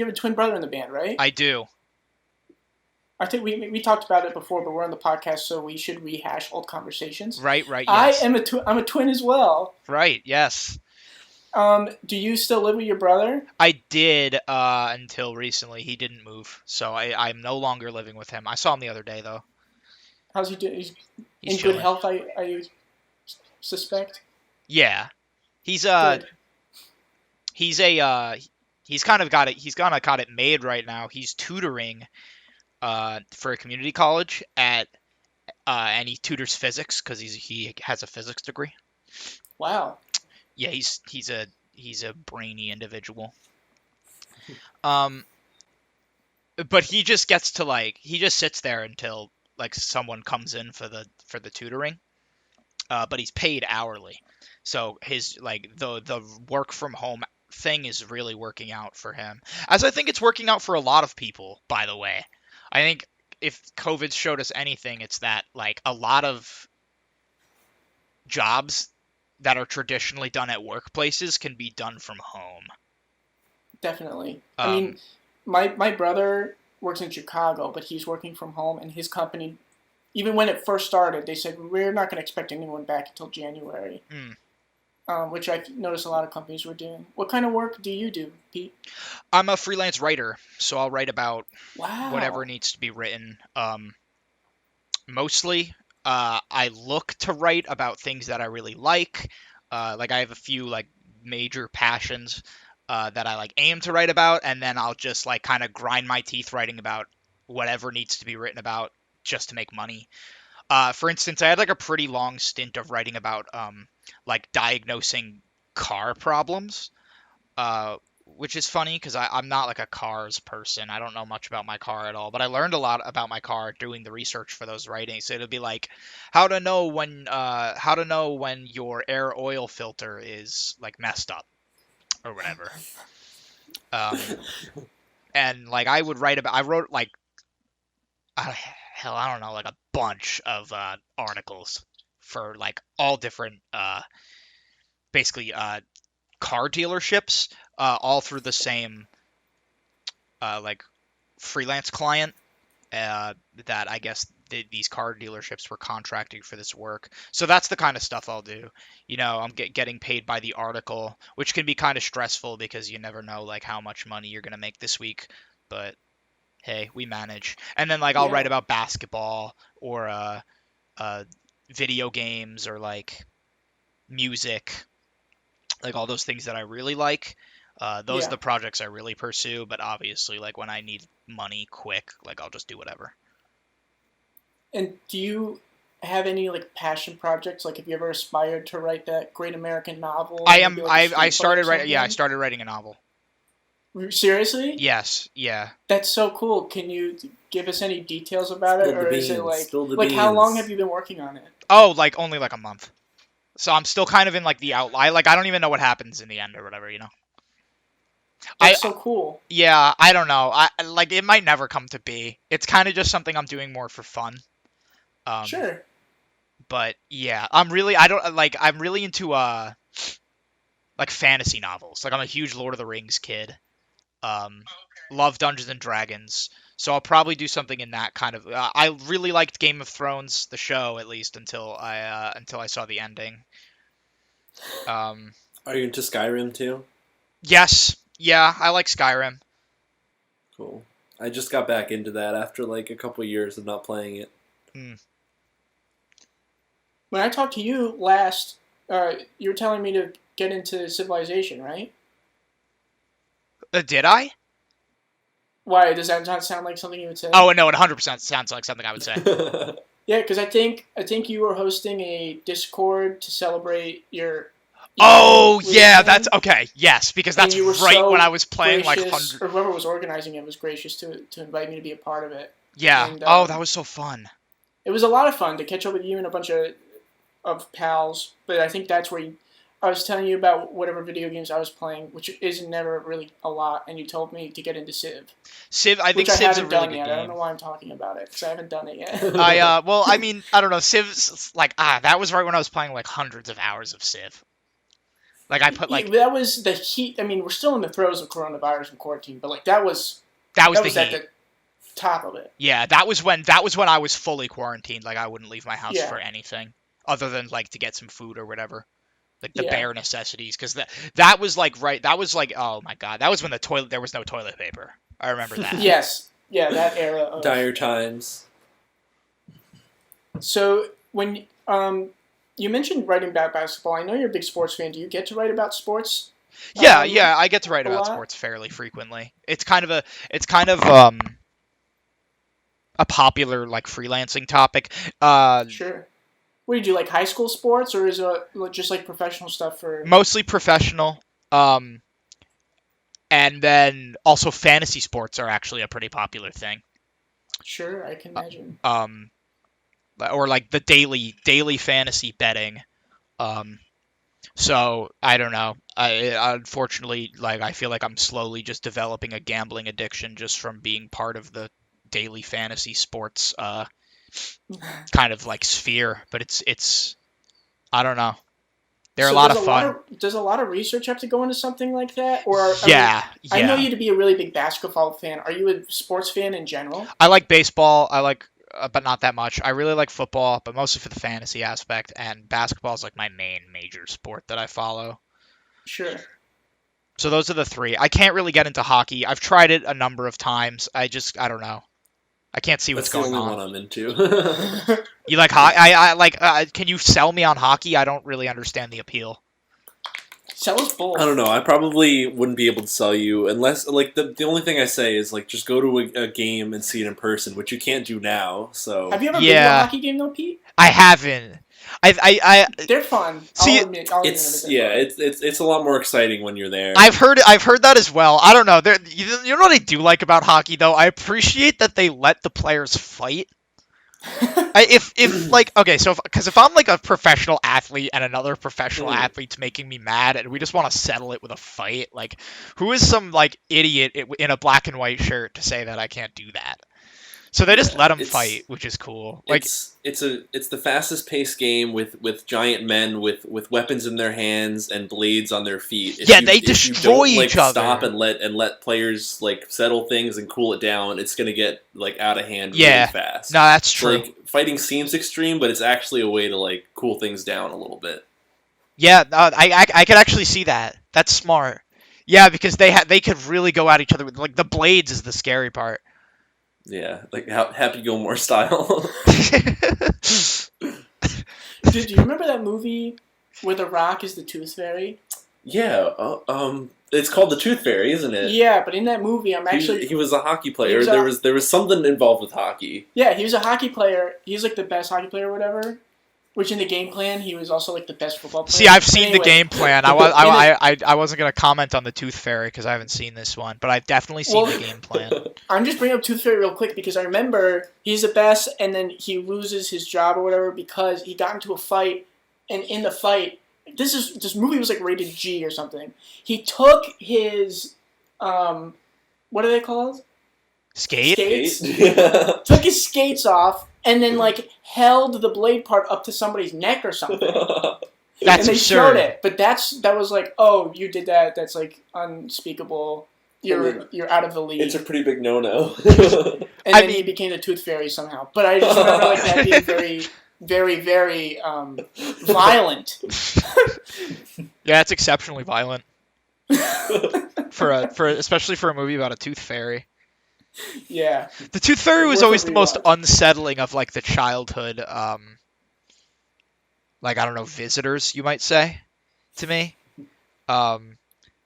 have a twin brother in the band, right? I do. I think we talked about it before, but we're on the podcast, so we should rehash old conversations. Right, right, I yes. am I'm a twin as well. Right, yes. Do you still live with your brother? I did until recently. He didn't move, so I'm no longer living with him. I saw him the other day, though. How's he doing? He's He's in good chilling. health, I suspect. Yeah, he's uh Good. he's a he's kind of got it. He's kind of got it made right now. He's tutoring for a community college at and he tutors physics because he has a physics degree. Wow. Yeah, he's a brainy individual. Um, but he just gets to he just sits there until like someone comes in for the tutoring. But he's paid hourly, so his the work from home thing is really working out for him, as I think it's working out for a lot of people. By the way, I think if COVID showed us anything, it's that like a lot of jobs that are traditionally done at workplaces can be done from home. Definitely. I Um, mean, my brother works in Chicago, but he's working from home, and his company, even when it first started, they said we're not going to expect anyone back until January, hmm. which I noticed a lot of companies were doing. What kind of work do you do, Pete? I'm a freelance writer, so I'll write about whatever Wow. needs to be written. Mostly, I look to write about things that I really like. Like I have a few like major passions that I like aim to write about, and then I'll just like kind of grind my teeth writing about whatever needs to be written about just to make money. For instance, I had like a pretty long stint of writing about like diagnosing car problems, uh, which is funny because I'm not like a cars person. I don't know much about my car at all, but I learned a lot about my car doing the research for those writings. So it'll be like how to know when your air oil filter is like messed up or whatever. Um, and like I wrote like hell I don't know like a bunch of articles for like all different basically car dealerships all through the same like freelance client that I guess these car dealerships were contracting for this work. So that's the kind of stuff I'll do. You know, I'm getting paid by the article, which can be kind of stressful because you never know like how much money you're gonna make this week. But hey, we manage. And then like I'll write Yeah. about basketball or video games or like music, like all those things that I really like. Those are Yeah. the projects I really pursue, but obviously, like when I need money quick, like I'll just do whatever. And do you have any like passion projects? Like, have you ever aspired to write that great American novel or maybe like a I screenplay or started writing. Yeah, I something? started writing a novel. Seriously? Yes, yeah. That's so cool. Can you give us any details about it, Spill the or is it beans. Spill the like how long have beans. you been working on it? Oh, like only like a month. So I'm still kind of in like the outline. Like I don't even know what happens in the end or whatever. You know. I That's so cool. Yeah. I don't know. I like it might never come to be. It's kind of just something I'm doing more for fun. Um. Sure. But yeah, I'm really I don't like I'm really into like fantasy novels. Like I'm a huge Lord of the Rings kid. Um, love Dungeons and Dragons. So I'll probably do something in that kind of. I really liked Game of Thrones, the show, at least until I saw the ending. Um, Are you into Skyrim too? yes, yeah, I like Skyrim. Cool. I just got back into that after like a couple years of not playing it. Hmm. When I talked to you last, you were telling me to get into Civilization, right? Did I? Why does that not sound like something you would say? Oh no, it 100% sounds like something I would say. Yeah, because I think you were hosting a Discord to celebrate your Oh yeah, that's releasing, okay. Yes, because and that's you were right when I so was playing like gracious, hundred. or whoever was organizing it was gracious to invite me to be a part of it. Yeah. And Oh, that was so fun. it was a lot of fun to catch up with you and a bunch of pals. But I think that's where I was telling you about whatever video games I was playing, which is never really a lot, and you told me to get into Civ, Civ. I think which I Civ's a haven't really done good yet. I don't know game. why I'm talking about it because I haven't done it yet. Well, I mean, I don't know. Civ's like that was right when I was playing like hundreds of hours of Civ. Like I put like that was the heat. I mean, we're still in the throes of coronavirus and quarantine, but like that was the at heat. the top of it. Yeah, that was when I was fully quarantined. Like I wouldn't leave my house for anything other than like to get some food or whatever. Like the bare necessities, because that was like oh my god, that was when there was no toilet paper. I remember that. Yes, yeah, that era of dire times. So when you mentioned writing about basketball, I know you're a big sports fan. Do you get to write about sports? Yeah, I get to write about sports fairly frequently. It's kind of a popular like freelancing topic. Sure. What do you do, like high school sports, or is it just like professional stuff for? Mostly professional. And then also fantasy sports are actually a pretty popular thing. Sure, I can imagine. Or like the daily fantasy betting. So I don't know. Unfortunately, like I feel like I'm slowly just developing a gambling addiction just from being part of the daily fantasy sports kind of like sphere. But it's I don't know. They're a lot of fun. Does a lot of research have to go into something like that? Or I know you to be a really big basketball fan. Are you a sports fan in general? I like baseball. I like, but not that much. I really like football, but mostly for the fantasy aspect. And basketball is like my main major sport that I follow. Sure. So those are the three. I can't really get into hockey. I've tried it a number of times. I don't know. I can't see what's going on. That's the only one I'm into. You like hockey? I like. Can you sell me on hockey? I don't really understand the appeal. Sell us both. I don't know. I probably wouldn't be able to sell you unless, like, the only thing I say is, like, just go to a game and see it in person, which you can't do now. So have you ever been to a hockey game though, Pete? I haven't. They're fun. See, it's a lot more exciting when you're there. I've heard that as well. I don't know. You know what I do like about hockey though? I appreciate that they let the players fight. If like okay, so if I'm like a professional athlete and another professional athlete's making me mad and we just want to settle it with a fight, like who is some like idiot in a black and white shirt to say that I can't do that? So they just let them fight, which is cool. Like it's the fastest paced game with giant men with weapons in their hands and blades on their feet. They destroy each other. Stop and let players like settle things and cool it down. It's gonna get like out of hand really fast. No, that's true. Like fighting seems extreme, but it's actually a way to like cool things down a little bit. Yeah, I could actually see that. That's smart. Yeah, because they could really go at each other with like the blades is the scary part. Yeah, like Happy Gilmore style. Do you remember that movie where The Rock is the Tooth Fairy? Yeah, it's called The Tooth Fairy, isn't it? Yeah, but in that movie, he was a hockey player. There was something involved with hockey. Yeah, he was a hockey player. He's like the best hockey player or whatever. Which in the game plan, he was also like the best football player. See, I've seen the game plan. I wasn't gonna comment on the Tooth Fairy because I haven't seen this one, but I've definitely seen the game plan. I'm just bringing up Tooth Fairy real quick because I remember he's the best, and then he loses his job or whatever because he got into a fight, and in the fight, this movie was like rated G or something. He took his what are they called? Skates. Took his skates off. And then, like, held the blade part up to somebody's neck or something. That's and they absurd. showed it, but that was like, oh, you did that. That's like unspeakable. You're out of the league. It's a pretty big no-no. And then he became the Tooth Fairy somehow. But I just remember like that being very, very, very violent. Yeah, it's exceptionally violent especially for a movie about a Tooth Fairy. Yeah. The Tooth Fairy was always the most unsettling of like the childhood like I don't know, visitors, you might say, to me.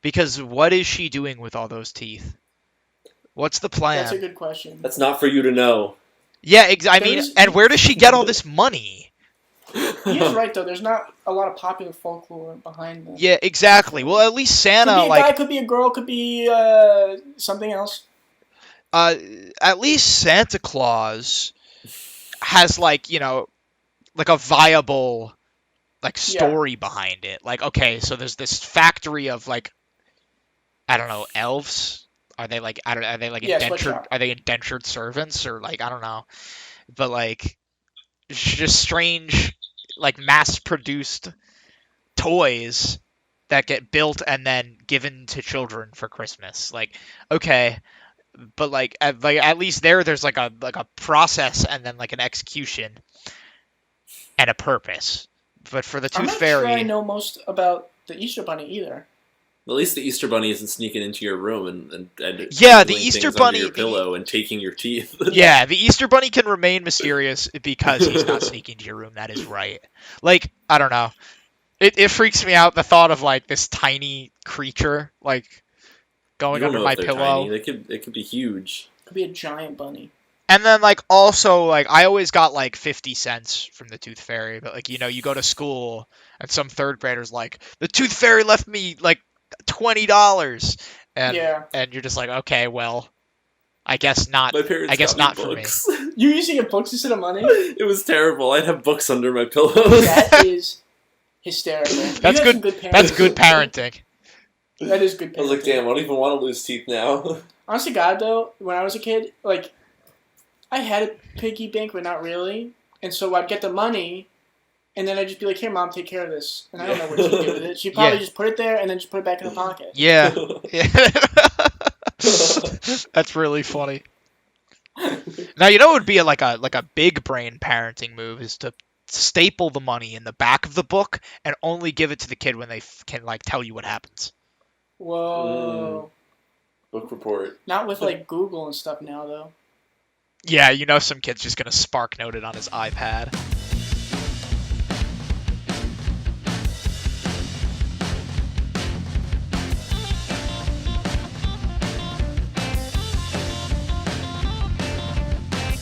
Because what is she doing with all those teeth? What's the plan? That's a good question. That's not for you to know. Yeah, and where does she get all this money? He is right though. There's not a lot of popular folklore behind that. Yeah, exactly. Well, at least Santa could be a guy, could be a girl, could be something else. At least Santa Claus has like, you know, like a viable like story behind it. Like, okay, so there's this factory of like, I don't know, elves. Are they like indentured? Are they indentured servants or like I don't know, but like just strange like mass-produced toys that get built and then given to children for Christmas. Like, okay, but like at least there's like a process and then like an execution and a purpose. But for the I'm Tooth not Fairy, sure I know most about the Easter Bunny either. At least the Easter Bunny isn't sneaking into your room and yeah, the doing Easter things Bunny, under your pillow and taking your teeth. yeah, the Easter Bunny can remain mysterious because he's not sneaking to your room. That is right. Like, I don't know. It freaks me out, the thought of like this tiny creature like going You don't under know my if they're pillow. tiny. It could be huge. Could be a giant bunny. And then like also like I always got like 50 cents from the Tooth Fairy, but like you go to school and some third grader's like, the Tooth Fairy left me like $20, and you're just like, okay, well, I guess not. My parents I guess got not me for me. books. You used to get books instead of money? It was terrible. I'd have books under my pillows. That is hysterical. That's good. That's good parenting. That is good parenting. I was like, damn, I don't even want to lose teeth now. Honest to God, though, when I was a kid, like, I had a piggy bank, but not really. And so I'd get the money, and then I'd just be like, here, Mom, take care of this. And I don't know what she'd do with it. She'd probably just put it there and then just put it back in the pocket. Yeah. That's really funny. Now, you know what would be like a big brain parenting move is to staple the money in the back of the book and only give it to the kid when they can like tell you what happens. Whoa. Book report. Not with, like, Google and stuff now, though. Yeah, some kid's just gonna spark note it on his iPad.